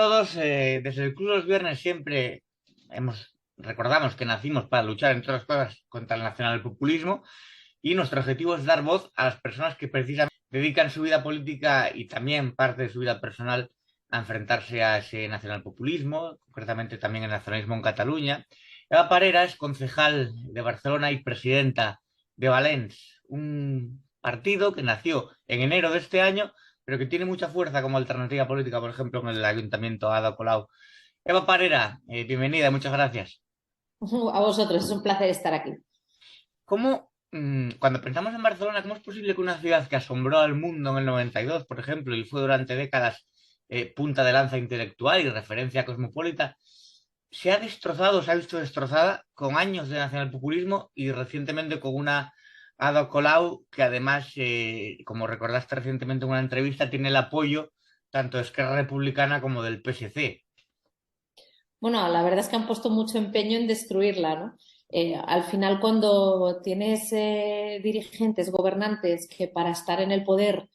todos. Desde el Club Los Viernes siempre recordamos que nacimos para luchar, entre otras cosas, contra el nacionalpopulismo y nuestro objetivo es dar voz a las personas que precisamente dedican su vida política y también parte de su vida personal a enfrentarse a ese nacionalpopulismo, concretamente también el nacionalismo en Cataluña. Eva Parera es concejal de Barcelona y presidenta de Valens, un partido que nació en enero de este año pero que tiene mucha fuerza como alternativa política, por ejemplo, en el Ayuntamiento Ada Colau. Eva Parera, bienvenida, muchas gracias. A vosotros, es un placer estar aquí. ¿Cómo, cuando pensamos en Barcelona, cómo es posible que una ciudad que asombró al mundo en el 92, por ejemplo, y fue durante décadas punta de lanza intelectual y referencia cosmopolita, se ha destrozado, se ha visto destrozada con años de nacionalpopulismo y recientemente con una Ada Colau que además, como recordaste recientemente en una entrevista, tiene el apoyo tanto de Esquerra Republicana como del PSC? Bueno, la verdad es que han puesto mucho empeño en destruirla, ¿no? Al final, cuando tienes dirigentes, gobernantes que para estar en el poder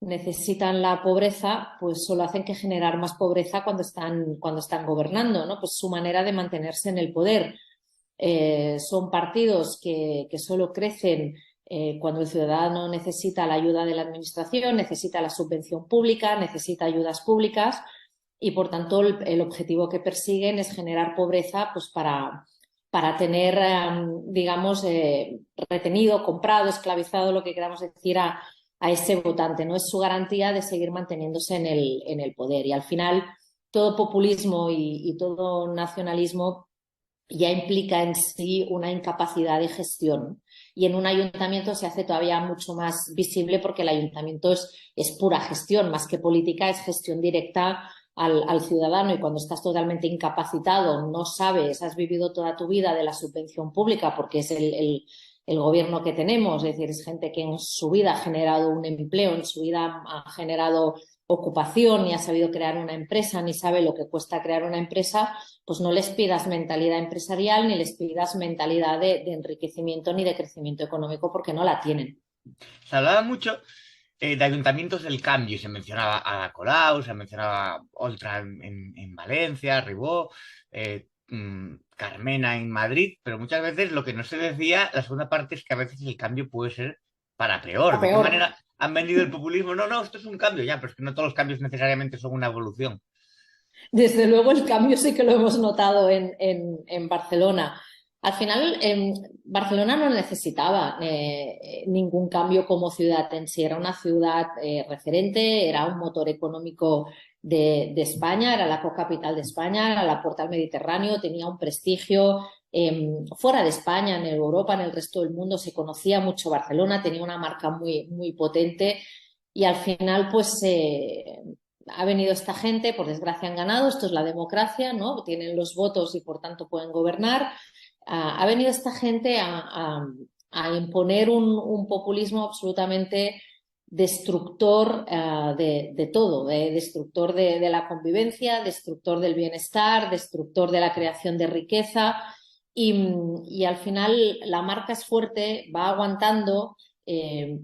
necesitan la pobreza, pues solo hacen que generar más pobreza cuando están gobernando, ¿no? Pues su manera de mantenerse en el poder. Son partidos que solo crecen cuando el ciudadano necesita la ayuda de la administración, necesita la subvención pública, necesita ayudas públicas y por tanto el objetivo que persiguen es generar pobreza pues para tener, digamos, retenido, comprado, esclavizado, lo que queramos decir, a ese votante. No es su garantía de seguir manteniéndose en el poder. Y al final todo populismo y todo nacionalismo ya implica en sí una incapacidad de gestión. Y en un ayuntamiento se hace todavía mucho más visible porque el ayuntamiento es pura gestión, más que política, es gestión directa al ciudadano. Y cuando estás totalmente incapacitado, no sabes, has vivido toda tu vida de la subvención pública porque es el gobierno que tenemos, es decir, es gente que en su vida ha generado un empleo, en su vida ha generado ocupación, ni ha sabido crear una empresa, ni sabe lo que cuesta crear una empresa, pues no les pidas mentalidad empresarial, ni les pidas mentalidad de enriquecimiento ni de crecimiento económico, porque no la tienen. Se hablaba mucho de ayuntamientos del cambio y se mencionaba Ada Colau, se mencionaba Oltra en Valencia, Ribó, Carmena en Madrid, pero muchas veces lo que no se decía, la segunda parte es que a veces el cambio puede ser para peor. A ¿De qué peor. manera han vendido el populismo? No, no, esto es un cambio ya, pero es que no todos los cambios necesariamente son una evolución. Desde luego el cambio sí que lo hemos notado en Barcelona. Al final, Barcelona no necesitaba ningún cambio como ciudad en sí. Era una ciudad referente, era un motor económico de España, era la cocapital de España, era la puerta al Mediterráneo, tenía un prestigio. Fuera de España, en Europa, en el resto del mundo, se conocía mucho Barcelona, tenía una marca muy, muy potente y al final, pues ha venido esta gente, por desgracia han ganado, esto es la democracia, ¿no? Tienen los votos y por tanto pueden gobernar. Ha venido esta gente a imponer un populismo absolutamente destructor de todo, destructor de la convivencia, destructor del bienestar, destructor de la creación de riqueza y al final la marca es fuerte, va aguantando,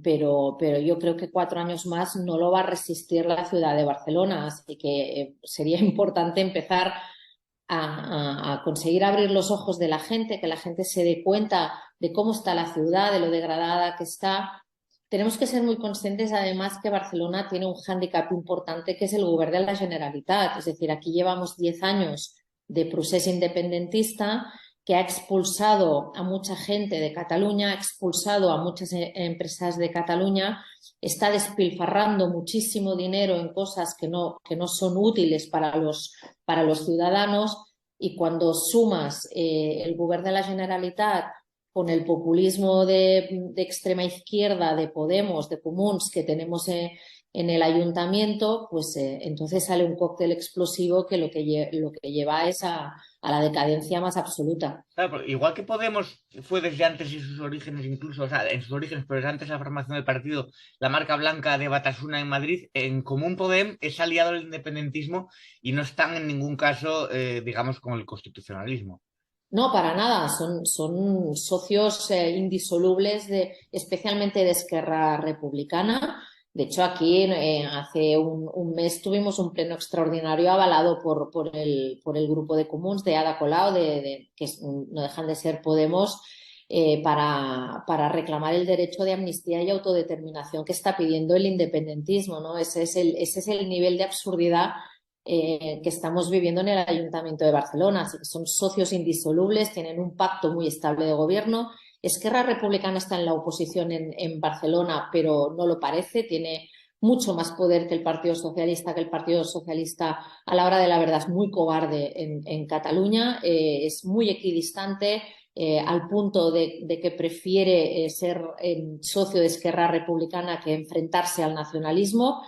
pero yo creo que 4 años más no lo va a resistir la ciudad de Barcelona, así que sería importante empezar a conseguir abrir los ojos de la gente, que la gente se dé cuenta de cómo está la ciudad, de lo degradada que está. Tenemos que ser muy conscientes además que Barcelona tiene un hándicap importante que es el govern de la Generalitat, es decir, aquí llevamos 10 años de procés independentista que ha expulsado a mucha gente de Cataluña, ha expulsado a muchas empresas de Cataluña, está despilfarrando muchísimo dinero en cosas que no son útiles para los ciudadanos y cuando sumas el govern de la Generalitat con el populismo de extrema izquierda, de Podemos, de Comuns que tenemos en el ayuntamiento, pues entonces sale un cóctel explosivo que lo que lleva es a la decadencia más absoluta. Claro, pero igual que Podemos fue desde antes y sus orígenes, incluso, o sea, en sus orígenes, pero desde antes de la formación del partido, la marca blanca de Batasuna en Madrid, en Común Podem es aliado del independentismo y no están en ningún caso, digamos, con el constitucionalismo. No, para nada, son socios indisolubles, especialmente de Esquerra Republicana. De hecho, aquí hace un mes tuvimos un pleno extraordinario avalado por el grupo de Comuns de Ada Colau, que no dejan de ser Podemos, para reclamar el derecho de amnistía y autodeterminación que está pidiendo el independentismo, ¿no? Ese es el nivel de absurdidad que estamos viviendo en el Ayuntamiento de Barcelona. Así que son socios indisolubles, tienen un pacto muy estable de gobierno. Esquerra Republicana está en la oposición en Barcelona, pero no lo parece, tiene mucho más poder que el Partido Socialista a la hora de la verdad es muy cobarde en Cataluña, es muy equidistante, al punto de que prefiere ser socio de Esquerra Republicana que enfrentarse al nacionalismo.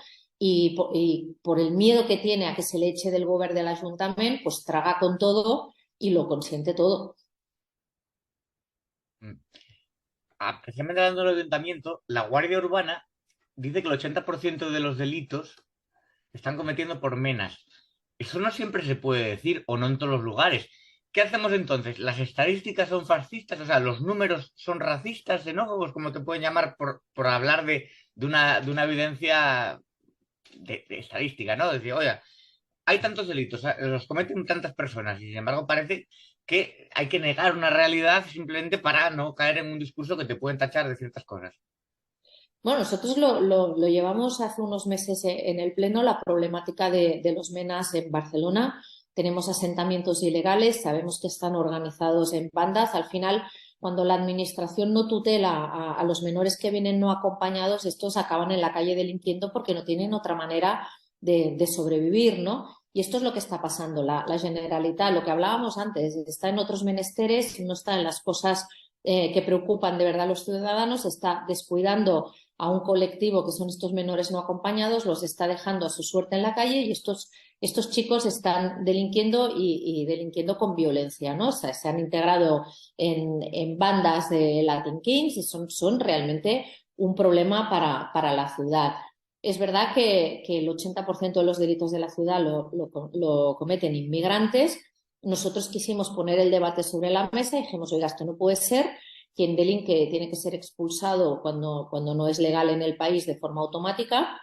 Y por el miedo que tiene a que se le eche del govern del Ayuntamiento, pues traga con todo y lo consiente todo. Precisamente hablando del ayuntamiento, la Guardia Urbana dice que el 80% de los delitos se están cometiendo por menas. Eso no siempre se puede decir, o no en todos los lugares. ¿Qué hacemos entonces? ¿Las estadísticas son fascistas? O sea, ¿los números son racistas, xenófobos, como te pueden llamar, por hablar de una evidencia de estadística, ¿no? Decir, oye, hay tantos delitos, los cometen tantas personas, y sin embargo parece que hay que negar una realidad simplemente para no caer en un discurso que te pueden tachar de ciertas cosas. Bueno, nosotros lo llevamos hace unos meses en el Pleno, la problemática de los menas en Barcelona. Tenemos asentamientos ilegales, sabemos que están organizados en bandas. Al final, cuando la administración no tutela a los menores que vienen no acompañados, estos acaban en la calle delinquiendo porque no tienen otra manera de sobrevivir, ¿no? Y esto es lo que está pasando. La Generalitat, lo que hablábamos antes, está en otros menesteres, no está en las cosas que preocupan de verdad a los ciudadanos, está descuidando a un colectivo que son estos menores no acompañados, los está dejando a su suerte en la calle y estos chicos están delinquiendo y delinquiendo con violencia, ¿no? O sea, se han integrado en bandas de Latin Kings y son realmente un problema para la ciudad. Es verdad que el 80% de los delitos de la ciudad lo cometen inmigrantes. Nosotros quisimos poner el debate sobre la mesa y dijimos, oiga, esto no puede ser. Quien delinque tiene que ser expulsado cuando no es legal en el país de forma automática,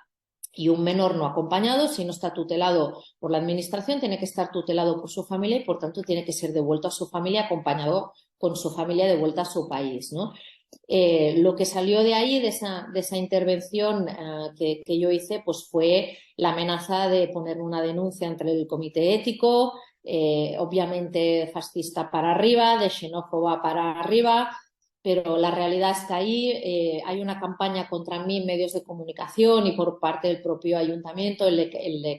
y un menor no acompañado, si no está tutelado por la administración, tiene que estar tutelado por su familia y por tanto tiene que ser devuelto a su familia, acompañado con su familia de vuelta a su país, ¿no? Lo que salió de ahí, de esa intervención que yo hice, pues fue la amenaza de poner una denuncia entre el comité ético, obviamente fascista para arriba, de xenófoba para arriba, pero la realidad está ahí. Hay una campaña contra mí en medios de comunicación y por parte del propio ayuntamiento, el de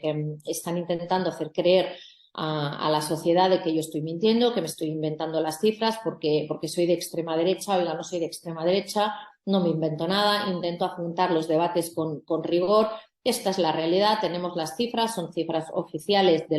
que están intentando hacer creer a la sociedad de que yo estoy mintiendo, que me estoy inventando las cifras porque soy de extrema derecha. Oiga, no soy de extrema derecha, no me invento nada, intento afrontar los debates con rigor. Esta es la realidad, tenemos las cifras, son cifras oficiales de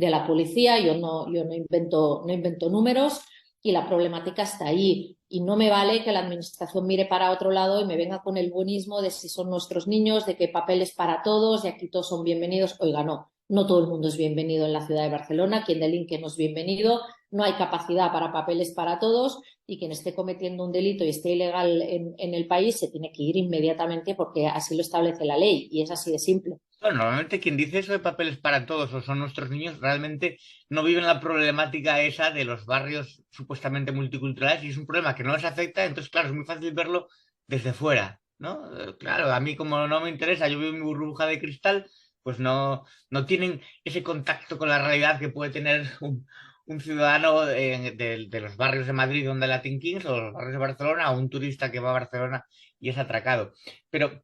la policía, yo no invento números y la problemática está ahí. Y no me vale que la administración mire para otro lado y me venga con el buenismo de si son nuestros niños, de que papeles para todos, de aquí todos son bienvenidos. Oiga, no todo el mundo es bienvenido en la ciudad de Barcelona, quien delinque no es bienvenido, no hay capacidad para papeles para todos y quien esté cometiendo un delito y esté ilegal en el país se tiene que ir inmediatamente porque así lo establece la ley y es así de simple. Bueno, normalmente quien dice eso de papeles para todos o son nuestros niños realmente no viven la problemática esa de los barrios supuestamente multiculturales y es un problema que no les afecta, entonces claro, es muy fácil verlo desde fuera, ¿no? Claro, a mí como no me interesa, yo vivo en mi burbuja de cristal, pues no tienen ese contacto con la realidad que puede tener un ciudadano de los barrios de Madrid donde hay Latin Kings o los barrios de Barcelona o un turista que va a Barcelona y es atracado. Pero...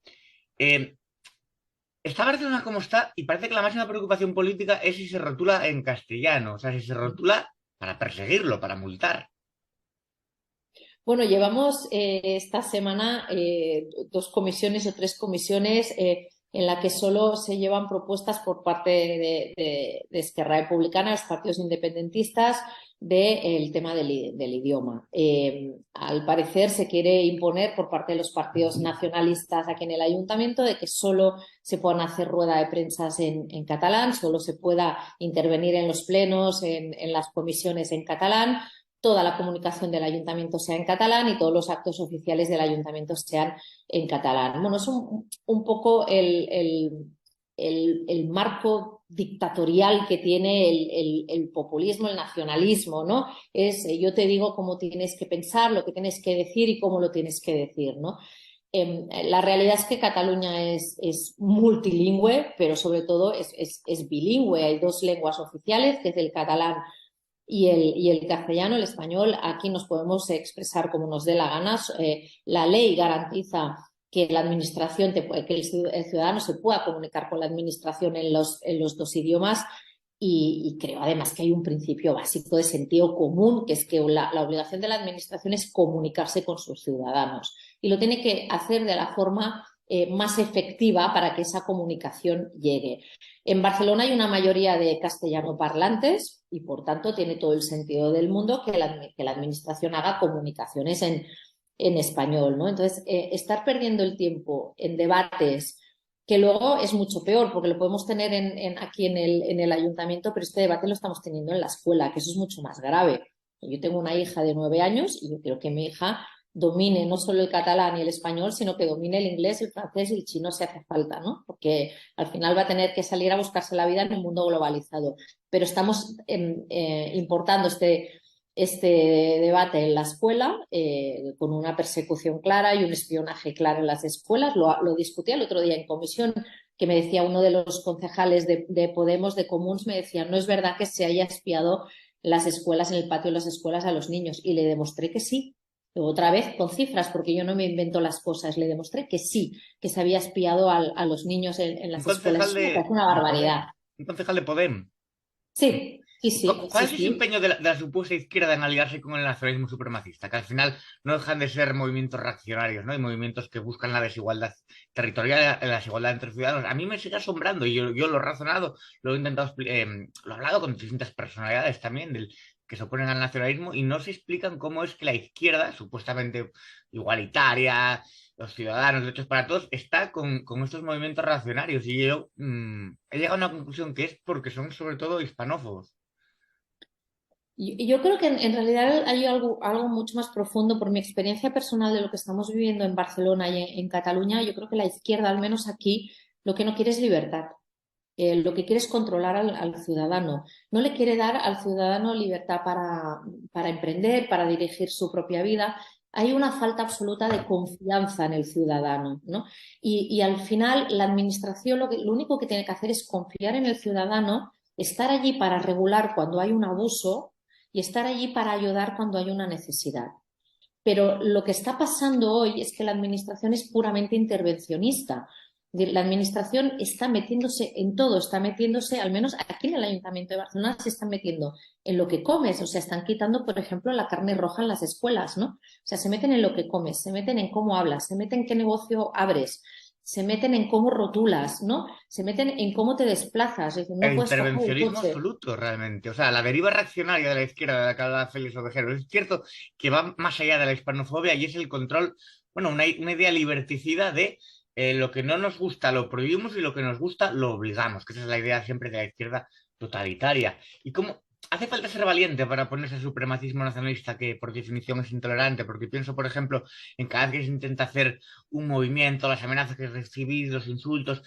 eh, está Barcelona como está y parece que la máxima preocupación política es si se rotula en castellano, o sea, si se rotula para perseguirlo, para multar. Bueno, llevamos esta semana dos comisiones o tres comisiones en la que solo se llevan propuestas por parte de Esquerra Republicana, los partidos independentistas, del tema del idioma. Al parecer se quiere imponer por parte de los partidos nacionalistas aquí en el ayuntamiento de que solo se puedan hacer rueda de prensa en catalán, solo se pueda intervenir en los plenos, en las comisiones en catalán. toda la comunicación del ayuntamiento sea en catalán y todos los actos oficiales del ayuntamiento sean en catalán. Bueno, es un poco el marco dictatorial que tiene el populismo, el nacionalismo, ¿no? Es yo te digo cómo tienes que pensar, lo que tienes que decir y cómo lo tienes que decir, ¿no? La realidad es que Cataluña es multilingüe, pero sobre todo es bilingüe. Hay dos lenguas oficiales, que es el catalán y el castellano, el español. Aquí nos podemos expresar como nos dé la gana. La ley garantiza que la administración, que el ciudadano se pueda comunicar con la administración en los dos idiomas. Y creo además que hay un principio básico de sentido común, que es que la obligación de la administración es comunicarse con sus ciudadanos y lo tiene que hacer de la forma más efectiva para que esa comunicación llegue. En Barcelona hay una mayoría de castellano parlantes y por tanto tiene todo el sentido del mundo que la administración haga comunicaciones en español, ¿no? Entonces, estar perdiendo el tiempo en debates que luego es mucho peor, porque lo podemos tener aquí en el ayuntamiento, pero este debate lo estamos teniendo en la escuela, que eso es mucho más grave. Yo tengo una hija de 9 años y yo quiero que mi hija domine no solo el catalán y el español, sino que domine el inglés, el francés y el chino si hace falta, ¿no? Porque al final va a tener que salir a buscarse la vida en un mundo globalizado. Pero estamos importando este debate en la escuela con una persecución clara y un espionaje claro en las escuelas. Lo discutí el otro día en comisión, que me decía uno de los concejales de Podemos, de Comuns, me decía, no es verdad que se haya espiado las escuelas, en el patio de las escuelas a los niños. Y le demostré que sí. Otra vez con cifras, porque yo no me invento las cosas. Le demostré que sí, que se había espiado a los niños en Un las escuelas. concejal Es una barbaridad. un concejal de Podem. Sí, sí, sí, ¿Cuál sí, es ese sí. empeño de la supuesta izquierda en aliarse con el nacionalismo supremacista? Que al final no dejan de ser movimientos reaccionarios, ¿no? Y movimientos que buscan la desigualdad territorial, la desigualdad entre ciudadanos. A mí me sigue asombrando y yo lo he razonado, lo he intentado, lo he hablado con distintas personalidades también que se oponen al nacionalismo y no se explican cómo es que la izquierda, supuestamente igualitaria, los ciudadanos, derechos para todos, está con estos movimientos reaccionarios. Y yo he llegado a una conclusión que es porque son sobre todo hispanófobos. Yo creo que en realidad hay algo mucho más profundo por mi experiencia personal de lo que estamos viviendo en Barcelona y en Cataluña. Yo creo que la izquierda, al menos aquí, lo que no quiere es libertad. Lo que quiere es controlar al ciudadano. No le quiere dar al ciudadano libertad para emprender, para dirigir su propia vida. Hay una falta absoluta de confianza en el ciudadano, ¿no? Y al final la administración lo único que tiene que hacer es confiar en el ciudadano, estar allí para regular cuando hay un abuso y estar allí para ayudar cuando hay una necesidad. Pero lo que está pasando hoy es que la administración es puramente intervencionista. La administración está metiéndose en todo, está metiéndose, al menos aquí en el Ayuntamiento de Barcelona, se están metiendo en lo que comes, o sea, están quitando, por ejemplo, la carne roja en las escuelas, ¿no? O sea, se meten en lo que comes, se meten en cómo hablas, se meten en qué negocio abres, se meten en cómo rotulas, ¿no? Se meten en cómo te desplazas, es decir, no El puedes coger el intervencionismo coche. absoluto, realmente. O sea, la deriva reaccionaria de la izquierda de la que habla Félix Ovejero. Es cierto que va más allá de la hispanofobia y es el control, bueno, una idea liberticida de lo que no nos gusta lo prohibimos y lo que nos gusta lo obligamos, que esa es la idea siempre de la izquierda totalitaria. Y como hace falta ser valiente para ponerse al supremacismo nacionalista, que por definición es intolerante, porque pienso, por ejemplo, en cada vez que se intenta hacer un movimiento, las amenazas que recibís, los insultos,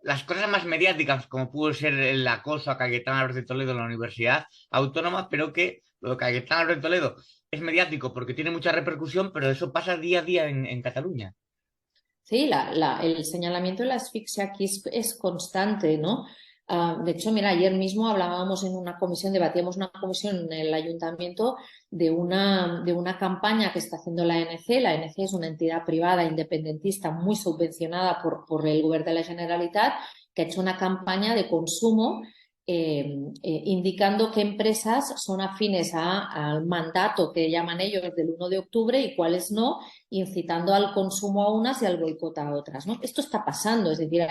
las cosas más mediáticas, como pudo ser el acoso a Cayetana Álvarez de Toledo en la Universidad Autónoma, pero que lo de Cayetana Álvarez de Toledo es mediático porque tiene mucha repercusión, pero eso pasa día a día en Cataluña. Sí, el señalamiento de la asfixia aquí es constante, ¿no? De hecho, mira, ayer mismo hablábamos en una comisión, debatíamos una comisión en el ayuntamiento de una campaña que está haciendo la ANC. La ANC es una entidad privada independentista muy subvencionada por el Gobierno de la Generalitat, que ha hecho una campaña de consumo indicando qué empresas son afines al mandato que llaman ellos del 1 de octubre y cuáles no, incitando al consumo a unas y al boicot a otras, ¿no? Esto está pasando, es decir,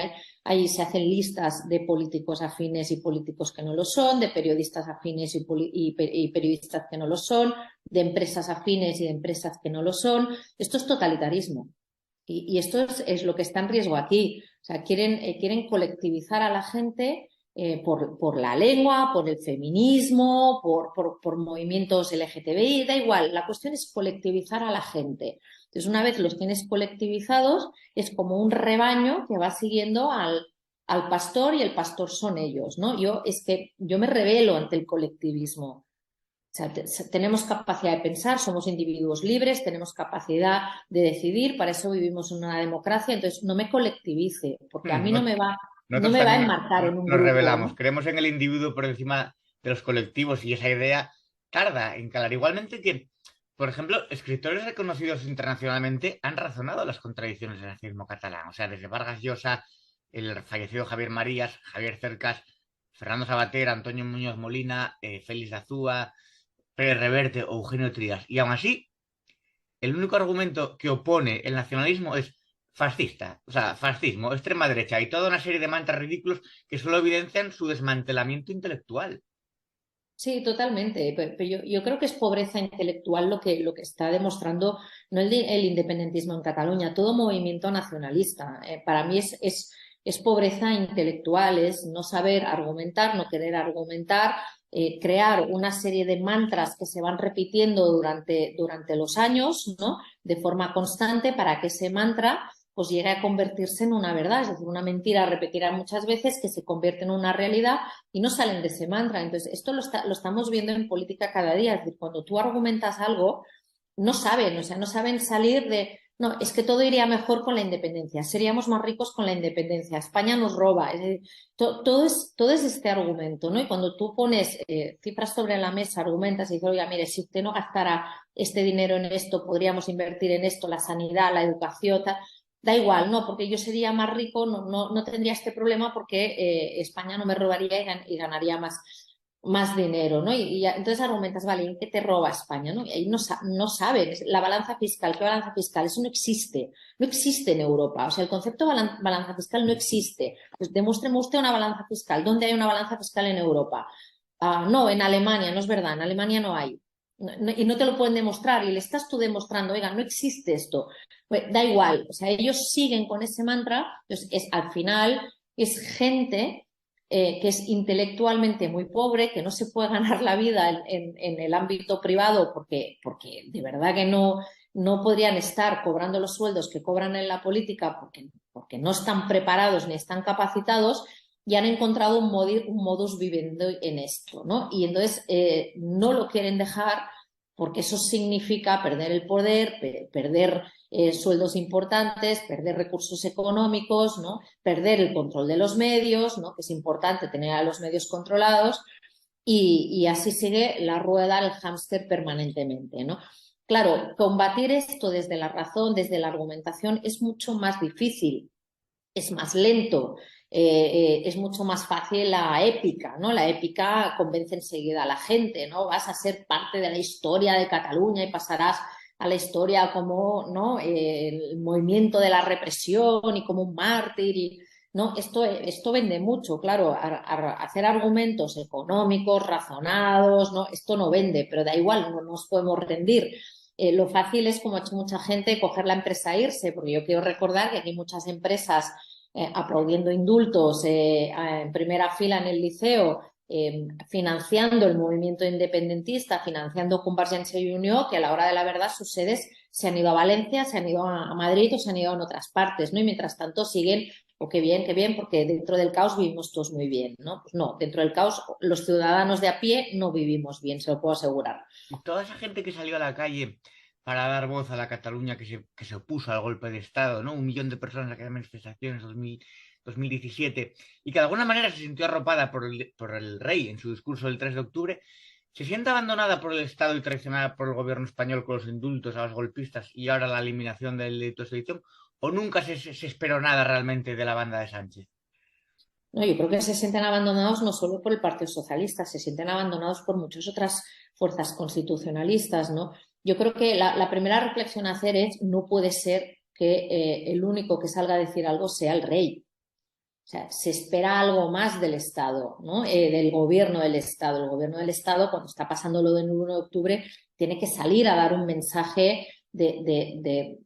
ahí se hacen listas de políticos afines y políticos que no lo son, de periodistas afines y periodistas que no lo son, de empresas afines y de empresas que no lo son. Esto es totalitarismo. Y esto es lo que está en riesgo aquí. O sea, quieren colectivizar a la gente por la lengua, por el feminismo, por movimientos LGTBI, da igual, la cuestión es colectivizar a la gente. Entonces, una vez los tienes colectivizados, es como un rebaño que va siguiendo al pastor y el pastor son ellos, ¿no? Es que yo me rebelo ante el colectivismo. O sea, tenemos capacidad de pensar, somos individuos libres, tenemos capacidad de decidir, para eso vivimos en una democracia, entonces no me colectivice, porque a mí no No- me va, no Nosotros me va a también enmarcar en un nos grupo, rebelamos, ¿no? creemos en el individuo por encima de los colectivos y esa idea tarda en calar. Igualmente que, por ejemplo, escritores reconocidos internacionalmente han razonado las contradicciones del nacionalismo catalán. O sea, desde Vargas Llosa, el fallecido Javier Marías, Javier Cercas, Fernando Savater, Antonio Muñoz Molina, Félix Azúa, Pérez Reverte o Eugenio Trías. Y aún así, el único argumento que opone el nacionalismo es fascista, o sea, fascismo, extrema derecha y toda una serie de mantras ridículos que solo evidencian su desmantelamiento intelectual. Sí, totalmente. Pero yo creo que es pobreza intelectual lo que está demostrando no el independentismo en Cataluña, todo movimiento nacionalista. Para mí es pobreza intelectual, es no saber argumentar, no querer argumentar, crear una serie de mantras que se van repitiendo durante los años, ¿no? De forma constante para que ese mantra pues llegue a convertirse en una verdad, es decir, una mentira repetida muchas veces que se convierte en una realidad y no salen de ese mantra. Entonces, esto lo estamos viendo en política cada día. Es decir, cuando tú argumentas algo, no saben, o sea, no saben salir de, no, es que todo iría mejor con la independencia, seríamos más ricos con la independencia, España nos roba. Es decir, todo es este argumento, ¿no? Y cuando tú pones cifras sobre la mesa, argumentas y dices, oiga, mire, si usted no gastara este dinero en esto, podríamos invertir en esto, la sanidad, la educación, tal. Da igual, no, porque yo sería más rico, no tendría este problema porque España no me robaría y ganaría más dinero, ¿no? Entonces argumentas, vale, ¿en qué te roba España? ¿No? Y ahí no saben, la balanza fiscal, ¿qué balanza fiscal? Eso no existe en Europa, o sea, el concepto de balanza fiscal no existe. Pues demuéstreme usted una balanza fiscal, ¿dónde hay una balanza fiscal en Europa? No, en Alemania, no es verdad, en Alemania no hay. Y no te lo pueden demostrar y le estás tú demostrando, oiga, no existe esto. Pues da igual, o sea, ellos siguen con ese mantra, entonces al final es gente que es intelectualmente muy pobre, que no se puede ganar la vida en el ámbito privado porque de verdad que no podrían estar cobrando los sueldos que cobran en la política porque no están preparados ni están capacitados y han encontrado un modus vivendi en esto, ¿no? Y entonces no lo quieren dejar porque eso significa perder el poder, perder sueldos importantes, perder recursos económicos, ¿no? Perder el control de los medios, ¿no? Que es importante tener a los medios controlados y así sigue la rueda del hámster permanentemente, ¿no? Claro, combatir esto desde la razón, desde la argumentación es mucho más difícil, es más lento, es mucho más fácil la épica, ¿no? La épica convence enseguida a la gente, ¿no? Vas a ser parte de la historia de Cataluña y pasarás a la historia como, ¿no? El movimiento de la represión y como un mártir ¿no? Esto vende mucho, claro, hacer argumentos económicos, razonados, ¿no? Esto no vende, pero da igual, no nos podemos rendir. Lo fácil es, como ha hecho mucha gente, coger la empresa e irse, porque yo quiero recordar que aquí hay muchas empresas aplaudiendo indultos en primera fila en el liceo, financiando el movimiento independentista, financiando Convergencia y Unió, que a la hora de la verdad sus sedes se han ido a Valencia, se han ido a Madrid o se han ido a otras partes, ¿no? Y mientras tanto siguen, o qué bien, porque dentro del caos vivimos todos muy bien, ¿no? Pues no, dentro del caos los ciudadanos de a pie no vivimos bien, se lo puedo asegurar. Y toda esa gente que salió a la calle para dar voz a la Cataluña que se opuso al golpe de Estado, ¿no? 1 millón de personas en aquellas manifestaciones 2017, y que de alguna manera se sintió arropada por el rey en su discurso del 3 de octubre, se siente abandonada por el Estado y traicionada por el gobierno español con los indultos a los golpistas y ahora la eliminación del delito de sedición, o nunca se esperó nada realmente de la banda de Sánchez. No, yo creo que se sienten abandonados no solo por el Partido Socialista, se sienten abandonados por muchas otras fuerzas constitucionalistas, ¿no? Yo creo que la primera reflexión a hacer es no puede ser que el único que salga a decir algo sea el rey. O sea, se espera algo más del Estado, ¿no? Del gobierno del Estado. El gobierno del Estado, cuando está pasando lo del 1 de octubre, tiene que salir a dar un mensaje de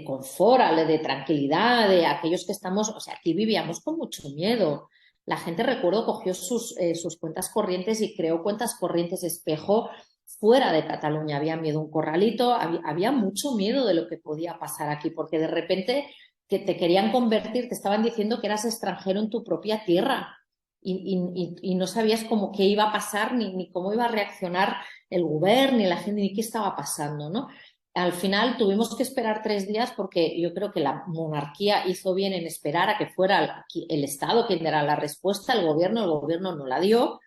confort, de tranquilidad, de aquellos que estamos, o sea, aquí vivíamos con mucho miedo. la gente, recuerdo, cogió sus cuentas corrientes y creó cuentas corrientes espejo fuera de Cataluña. Había miedo a un corralito, había mucho miedo de lo que podía pasar aquí, porque de repente que te querían convertir, te estaban diciendo que eras extranjero en tu propia tierra y no sabías cómo qué iba a pasar ni cómo iba a reaccionar el gobierno, ni la gente, ni qué estaba pasando, ¿no? Al final tuvimos que esperar 3 días porque yo creo que la monarquía hizo bien en esperar a que fuera el Estado quien diera la respuesta, el gobierno no la dio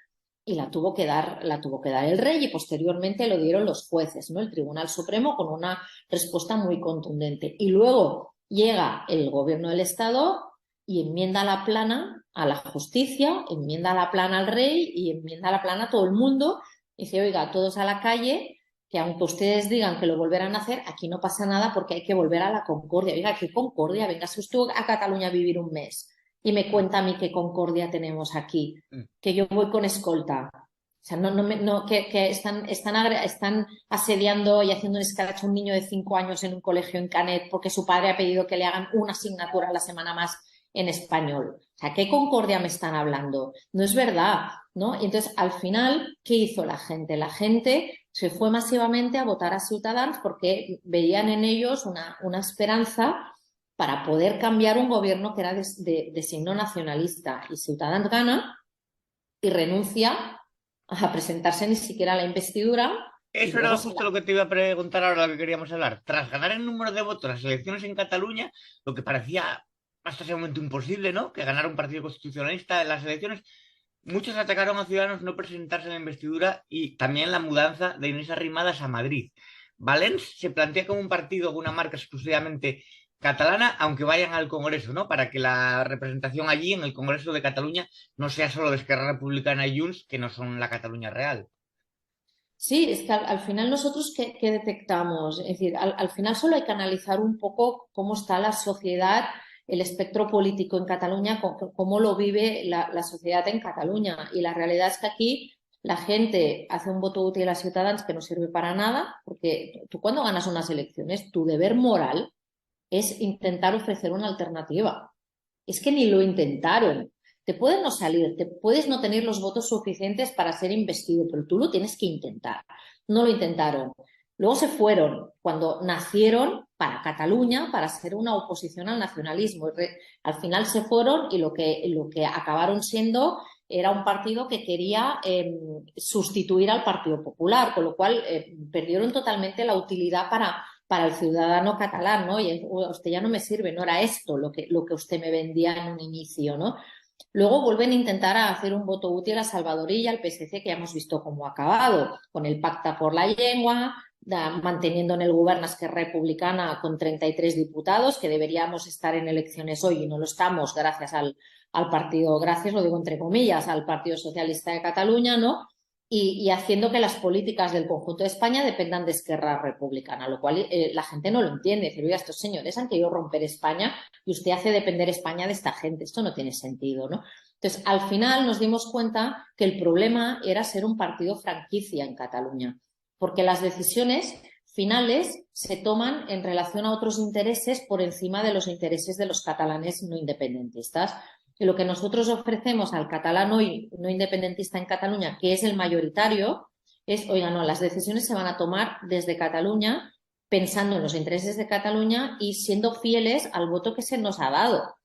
y la tuvo que dar el rey y posteriormente lo dieron los jueces, ¿no? El Tribunal Supremo con una respuesta muy contundente. Y luego llega el gobierno del Estado y enmienda la plana a la justicia, enmienda la plana al rey y enmienda la plana a todo el mundo. Y dice, oiga, todos a la calle, que aunque ustedes digan que lo volverán a hacer, aquí no pasa nada porque hay que volver a la concordia. Oiga, ¿qué concordia? Venga, si usted a Cataluña a vivir un mes y me cuenta a mí qué concordia tenemos aquí, que yo voy con escolta. O sea, que están asediando y haciendo un escrache a un niño de 5 años en un colegio en Canet porque su padre ha pedido que le hagan una asignatura a la semana más en español. O sea, ¿qué concordia me están hablando? No es verdad, ¿no? Y entonces, al final, ¿qué hizo la gente? La gente se fue masivamente a votar a Ciutadans porque veían en ellos una esperanza para poder cambiar un gobierno que era de signo nacionalista. Y Ciutadans gana y renuncia a presentarse ni siquiera a la investidura. Y Eso era luego justo lo que te iba a preguntar ahora, lo que queríamos hablar. Tras ganar el número de votos las elecciones en Cataluña, lo que parecía hasta ese momento imposible, ¿no? Que ganara un partido constitucionalista en las elecciones, muchos atacaron a Ciudadanos no presentarse en la investidura y también la mudanza de Inés Arrimadas a Madrid. Valens se plantea como un partido con una marca exclusivamente catalana, aunque vayan al Congreso, ¿no? Para que la representación allí, en el Congreso de Cataluña, no sea solo de Esquerra Republicana y Junts, que no son la Cataluña real. Sí, es que al final nosotros ¿qué detectamos? Es decir, al final solo hay que analizar un poco cómo está la sociedad, el espectro político en Cataluña, cómo lo vive la sociedad en Cataluña. Y la realidad es que aquí la gente hace un voto útil a Ciutadans que no sirve para nada, porque tú cuando ganas unas elecciones, tu deber moral es intentar ofrecer una alternativa. Es que ni lo intentaron. Te pueden no salir, te puedes no tener los votos suficientes para ser investido, pero tú lo tienes que intentar. No lo intentaron. Luego se fueron cuando nacieron para Cataluña, para ser una oposición al nacionalismo. Al final se fueron y lo que acabaron siendo era un partido que quería sustituir al Partido Popular, con lo cual perdieron totalmente la utilidad para el ciudadano catalán, ¿no? Y usted ya no me sirve, no era esto lo que usted me vendía en un inicio, ¿no? Luego vuelven a intentar hacer un voto útil a Salvador y al PSC, que ya hemos visto cómo ha acabado, con el Pacta por la Llengua, manteniendo en el gobierno Esquerra Republicana con 33 diputados, que deberíamos estar en elecciones hoy y no lo estamos gracias al partido, gracias, lo digo entre comillas, al Partido Socialista de Cataluña, ¿no? Y haciendo que las políticas del conjunto de España dependan de Esquerra Republicana, lo cual la gente no lo entiende. Decir, oiga, estos señores han querido romper España y usted hace depender España de esta gente. Esto no tiene sentido, ¿no? Entonces, al final nos dimos cuenta que el problema era ser un partido franquicia en Cataluña, porque las decisiones finales se toman en relación a otros intereses por encima de los intereses de los catalanes no independentistas. Y lo que nosotros ofrecemos al catalán hoy no independentista en Cataluña, que es el mayoritario, es, oiga, no, las decisiones se van a tomar desde Cataluña, pensando en los intereses de Cataluña y siendo fieles al voto que se nos ha dado.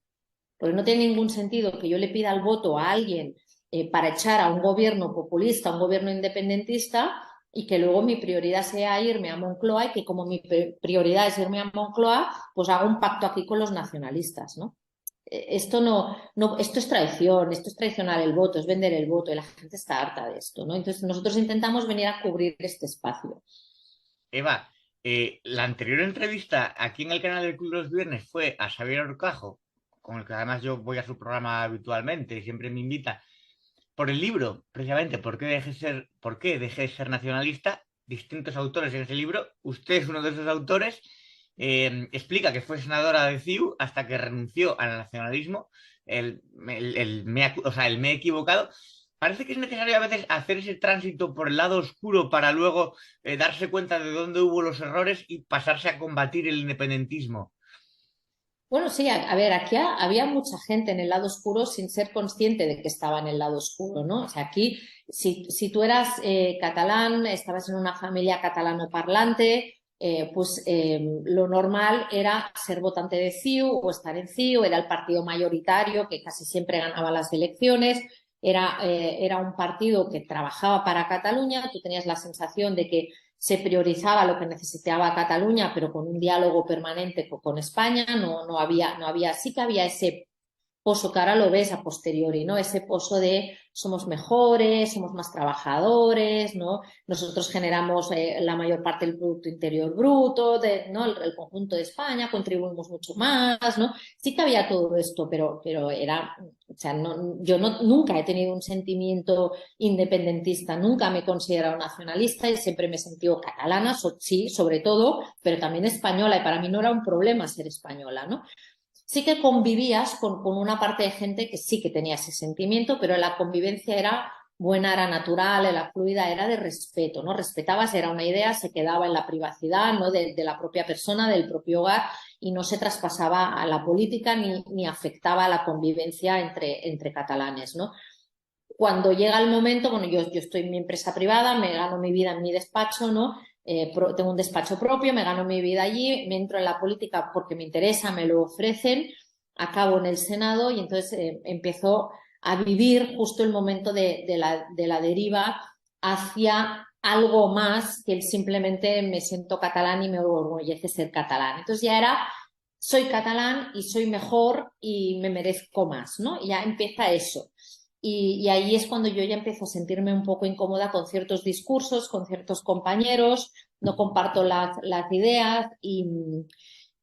Porque no tiene ningún sentido que yo le pida el voto a alguien para echar a un gobierno populista, a un gobierno independentista, y que luego mi prioridad sea irme a Moncloa y que como mi prioridad es irme a Moncloa, pues hago un pacto aquí con los nacionalistas, ¿no? Esto esto es traición, esto es traicionar el voto, es vender el voto y la gente está harta de esto, ¿no? Entonces nosotros intentamos venir a cubrir este espacio. Eva, la anterior entrevista aquí en el canal del Club de los Viernes fue a Xavier Orcajo, con el que además yo voy a su programa habitualmente y siempre me invita, por el libro, precisamente, ¿por qué dejé de ser nacionalista? Distintos autores en ese libro, usted es uno de esos autores, explica que fue senadora de CiU hasta que renunció al nacionalismo, o sea, el me he equivocado. Parece que es necesario a veces hacer ese tránsito por el lado oscuro para luego darse cuenta de dónde hubo los errores y pasarse a combatir el independentismo. Bueno, sí, a ver, aquí había mucha gente en el lado oscuro sin ser consciente de que estaba en el lado oscuro, ¿no? O sea, aquí, si tú eras catalán, estabas en una familia catalano-parlante, lo normal era ser votante de CiU o estar en CiU, era el partido mayoritario que casi siempre ganaba las elecciones, era un partido que trabajaba para Cataluña, tú tenías la sensación de que se priorizaba lo que necesitaba Cataluña, pero con un diálogo permanente con España, sí que había ese pozo que ahora lo ves a posteriori, ¿no? Ese pozo de somos mejores, somos más trabajadores, ¿no? Nosotros generamos la mayor parte del Producto Interior Bruto, ¿no? El conjunto de España, contribuimos mucho más, ¿no? Sí que había todo esto, pero era, o sea, yo nunca he tenido un sentimiento independentista, nunca me he considerado nacionalista y siempre me he sentido catalana, sí, sobre todo, pero también española, y para mí no era un problema ser española, ¿no? Sí que convivías con una parte de gente que sí que tenía ese sentimiento, pero la convivencia era buena, era natural, era fluida, era de respeto, ¿no? Respetabas, era una idea, se quedaba en la privacidad, ¿no? De la propia persona, del propio hogar, y no se traspasaba a la política ni afectaba a la convivencia entre catalanes, ¿no? Cuando llega el momento, bueno, yo estoy en mi empresa privada, me gano mi vida en mi despacho, ¿no? Tengo un despacho propio, me gano mi vida allí, me entro en la política porque me interesa, me lo ofrecen, acabo en el Senado y entonces empiezo a vivir justo el momento de la deriva hacia algo más que simplemente me siento catalán y me orgullece ser catalán. Entonces ya era, soy catalán y soy mejor y me merezco más, ¿no? Y ya empieza eso. Y ahí es cuando yo ya empiezo a sentirme un poco incómoda con ciertos discursos, con ciertos compañeros, no comparto las ideas y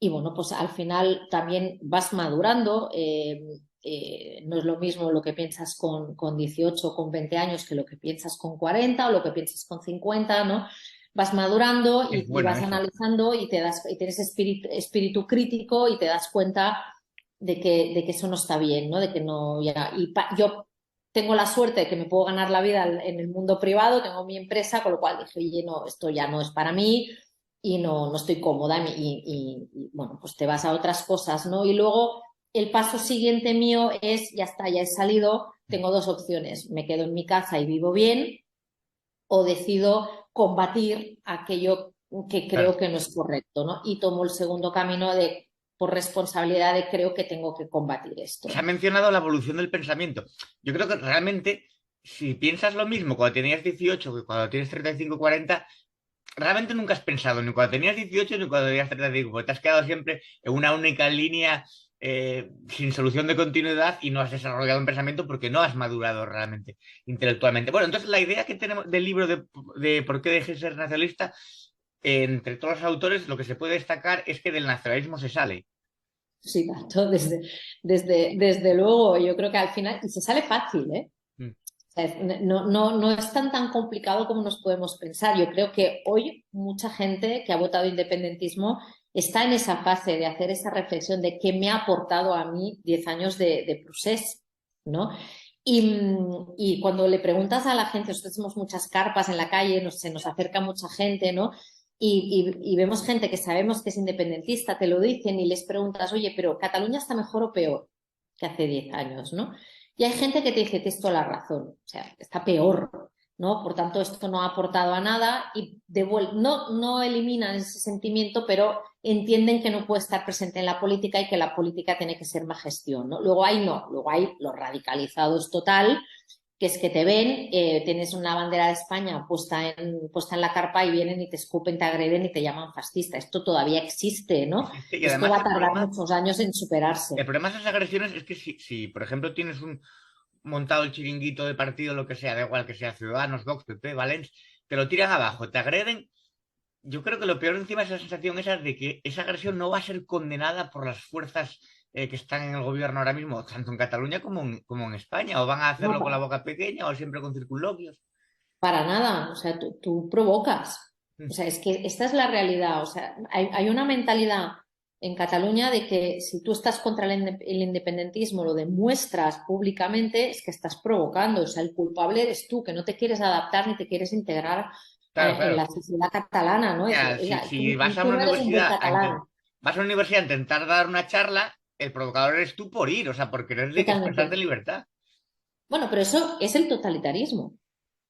bueno, pues al final también vas madurando. No es lo mismo lo que piensas con 18 o con 20 años que lo que piensas con 40 o lo que piensas con 50, ¿no? Vas madurando Es y bueno vas eso. analizando y tienes espíritu crítico y te das cuenta de que eso no está bien, ¿no? De que no, ya, yo tengo la suerte de que me puedo ganar la vida en el mundo privado, tengo mi empresa, con lo cual dije, oye, no, esto ya no es para mí y no estoy cómoda bueno, pues te vas a otras cosas, ¿no? Y luego el paso siguiente mío es, ya está, ya he salido, tengo dos opciones, me quedo en mi casa y vivo bien o decido combatir aquello que Claro. creo que no es correcto, ¿no? Y tomo el segundo camino por responsabilidad de creo que tengo que combatir Se ha esto. mencionado la evolución del pensamiento. Yo creo que realmente, si piensas lo mismo cuando tenías 18 que cuando tienes 35 40, realmente nunca has pensado ni cuando tenías 18 ni cuando tenías 35, porque te has quedado siempre en una única línea sin solución de continuidad y no has desarrollado un pensamiento porque no has madurado realmente intelectualmente. Bueno, entonces la idea que tenemos del libro de por qué dejé de ser nacionalista, entre todos los autores, lo que se puede destacar es que del nacionalismo se sale. Sí, tanto, desde luego, yo creo que al final, y se sale fácil, ¿eh? Mm. O sea, no es tan complicado como nos podemos pensar. Yo creo que hoy mucha gente que ha votado independentismo está en esa fase de hacer esa reflexión de qué me ha aportado a mí 10 años de procés, ¿no? Y cuando le preguntas a la gente, nosotros hacemos muchas carpas en la calle, se nos acerca mucha gente, ¿no? Y vemos gente que sabemos que es independentista, te lo dicen y les preguntas, oye, pero ¿Cataluña está mejor o peor que hace 10 años, ¿no? Y hay gente que te dice, tienes toda la razón, o sea, está peor, ¿no? Por tanto, esto no ha aportado a nada y no eliminan ese sentimiento, pero entienden que no puede estar presente en la política y que la política tiene que ser más gestión, ¿no? Luego hay los radicalizados total, que es que te ven, tienes una bandera de España puesta en la carpa y vienen y te escupen, te agreden y te llaman fascista. Esto todavía existe, ¿no? Existe. Y Esto además va a tardar muchos años en superarse. el problema de esas agresiones es que si, por ejemplo, tienes montado el chiringuito de partido, lo que sea, da igual que sea Ciudadanos, Vox, PP, Valens, te lo tiran abajo, te agreden. Yo creo que lo peor encima es la sensación esa de que esa agresión no va a ser condenada por las fuerzas que están en el gobierno ahora mismo, tanto en Cataluña como en España, o van a hacerlo con la No, boca pequeña o siempre con circunloquios. para nada, o sea, tú provocas. O Mm. sea, es que esta es la realidad. O sea, hay una mentalidad en Cataluña de que si tú estás contra el independentismo, lo demuestras públicamente, es que estás provocando. O sea, el culpable eres tú, que no te quieres adaptar ni te quieres integrar Claro, en claro. la sociedad catalana, ¿no? O sea, Oiga, si tú, vas a tú una no eres un buen universidad catalán. vas a una universidad a intentar dar una charla, el provocador eres tú por ir, o sea, por querer expresarte Totalmente. en libertad. Bueno, pero eso es el totalitarismo.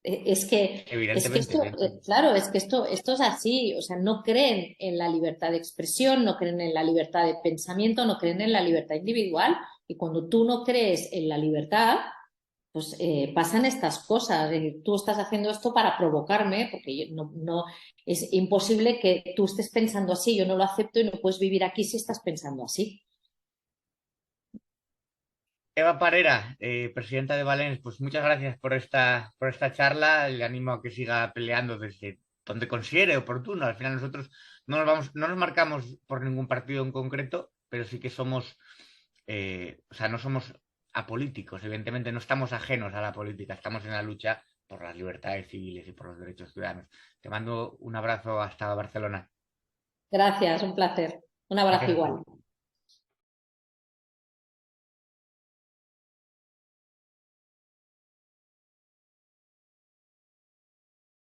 Es que Evidentemente, esto, evidentemente. claro, es que esto es así, o sea, no creen en la libertad de expresión, no creen en la libertad de pensamiento, no creen en la libertad individual. Y cuando tú no crees en la libertad, pues pasan estas cosas. Tú estás haciendo esto para provocarme, porque es imposible que tú estés pensando así, yo no lo acepto y no puedes vivir aquí si estás pensando así. Eva Parera, presidenta de Valens, pues muchas gracias por esta charla. Le animo a que siga peleando desde donde considere oportuno. Al final nosotros no nos marcamos por ningún partido en concreto, pero sí que somos, o sea, no somos apolíticos. Evidentemente no estamos ajenos a la política, estamos en la lucha por las libertades civiles y por los derechos ciudadanos. Te mando un abrazo hasta Barcelona. Gracias, un placer. Un abrazo Gracias a ti. igual.